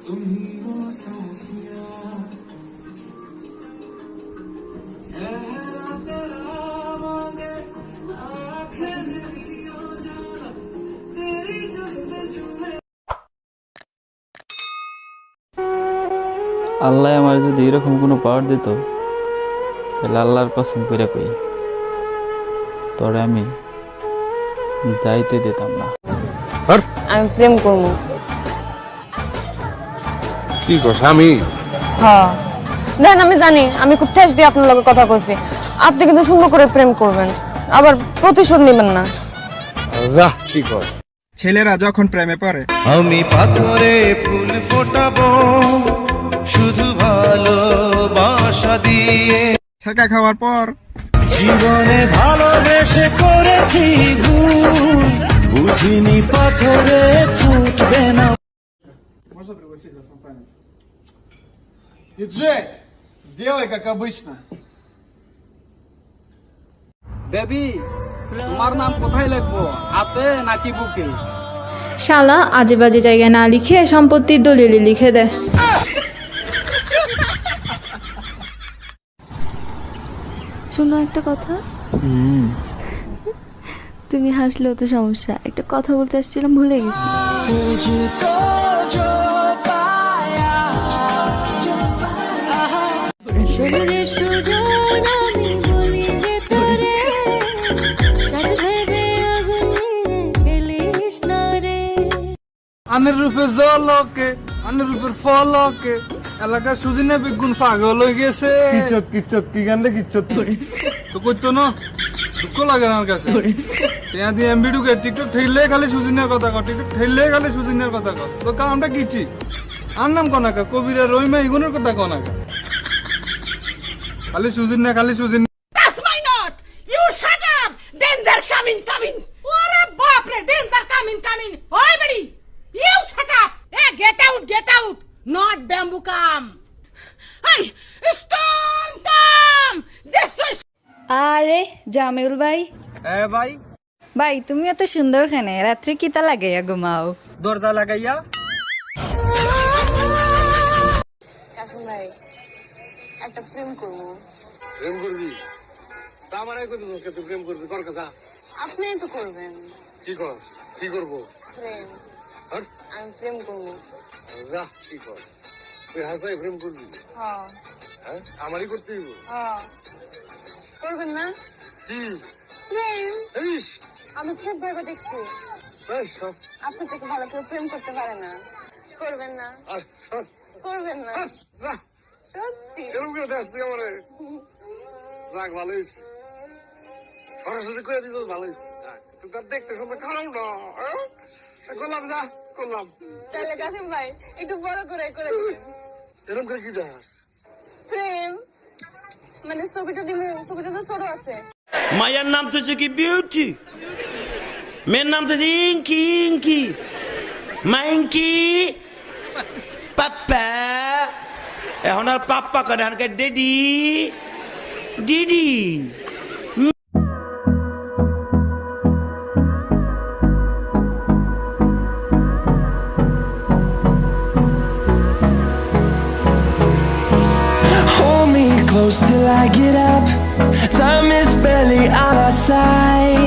আল্লাহ আমার যদি এরকম কোনো পাওয়ার দিত, তাহলে আল্লাহর কসম করে কই তোরে আমি যাইতে দিতাম না। আমি প্রেম করবো। কি কস? আমি হ্যাঁ দেন, আমি জানি আমি খুব ঠেস দিয়ে আপনার লগে কথা কইছি, আপনি কিন্তু সুন্দর করে প্রেম করবেন, আবার প্রতিশোধ নেবেন না। যা কি কস? ছেলেরা যখন প্রেমে পড়ে, আমি পাথরে ফুল ফোটাবো শুধু ভালোবাসা দিয়ে। ছাকা খাওয়ার পর জীবনে ভালোবেসে করেছি ভুল, বুঝিনি পাথরে ফুটবে না। Диджей, сделай как обычно. বেবি, তোমার নাম কোথায় লিখবো, হাতে নাকি বুকে? শালা আজে বাজে জায়গায় না লিখে সম্পত্তির দলিলে লিখে দে। শোনো একটা কথা, তুমি হাসলেও তো সমস্যা, একটা কথা বলতে আসছিলাম ভুলে গেছি। আনের রূপে জলকে, আনের রূপের ফলকে, এলাকার সুজিনে বিগুন পাগল হয়ে গেছে। কিচ্ছত কি গান্ডে কিচ্ছত তো কইতো না, দুঃখ লাগে আমার কাছে। টিয়া দিয়ে এমবি ঢুকে টিকটক ঠেললে খালি সুজিনের কথা কর, টিকটক ঠেললে খালি সুজিনের কথা কর। তো কামটা কি ঠিক? আর নাম কনাকা কবিরা রহিমা ইগুনের কথা কনাকা, খালি সুজিন না, খালি Soo-jin. That's my not. You shut up. Danger coming, coming. ওরে বাপ রে, danger coming, coming. ওই বেড়ি, you shut up. Hey, get out, get out. Not bamboo come. Hey, stone come. This is. আরে জামিউল ভাই, হ্যাঁ ভাই, ভাই তুমি এত সুন্দর খানে রাত্রে কিতা লাগাইয়া ঘুমাও? দরজা লাগাইয়া। কাসম ভাই, একটা প্রেম করবো। প্রেম করবি? তা আমার এই কইছিস তুই প্রেম করবি, কর কাজা। আপনিই তো করবেন কি কস? কি করবো? প্রেম। আর আমি প্রেম করবো। যা কি কস? তুই হাসাই প্রেম করবি? হ্যাঁ হ্যাঁ, আমারই করতে হইব। হ্যাঁ, করবেন না? কি প্রেম ইস, আমি খুব ভেবে দেখছি, এই সব আপনি থেকে ভালো কেউ প্রেম করতে পারে না। করবেন না? আর সব করবেন না? যা, সত্যি? এরকম করে দেখ তুই আমারে। যাক, ভালো হয়েছে, সরাসরি করে দিস, ভালো হয়েছে। যাক, তুই তার দেখতে শুনতে খারাপ না। করলাম, যা করলাম। তাহলে কাসিম ভাই একটু বড় করে করে দিবেন। এরকম করে কি দেখ? প্রেম মানে ছবিটা দিমু, ছবিটা তো ছোট আছে। মায়ের নাম তো কি বিউটি, মেয়ের নাম তো ইঙ্কি, ইঙ্কি মাইঙ্কি পাপ্পা। এখন আর পাপ্পা করে, এখন daddy DD. Hold me close till I get up. Time is barely on our side.